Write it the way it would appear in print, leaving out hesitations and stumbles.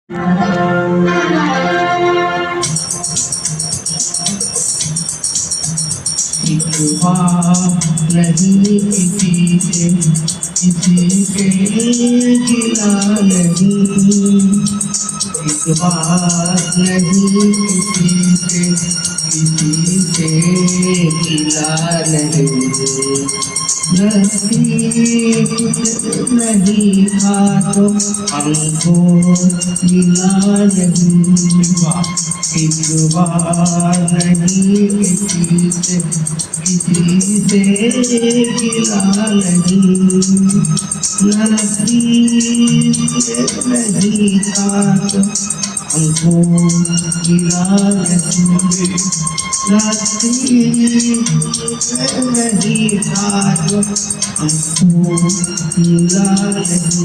नहीं किसी से किसी के गिला नहीं, एक बात नहीं किसी से किसी से गिला नहीं, नसीब नहीं था तो हमको मिला नहीं, एक बार नहीं किसी से किसी से गिला नहीं, नसीब नहीं था तो हमको मिला नहीं, नसीब नहीं था तो हमको मिला नहीं।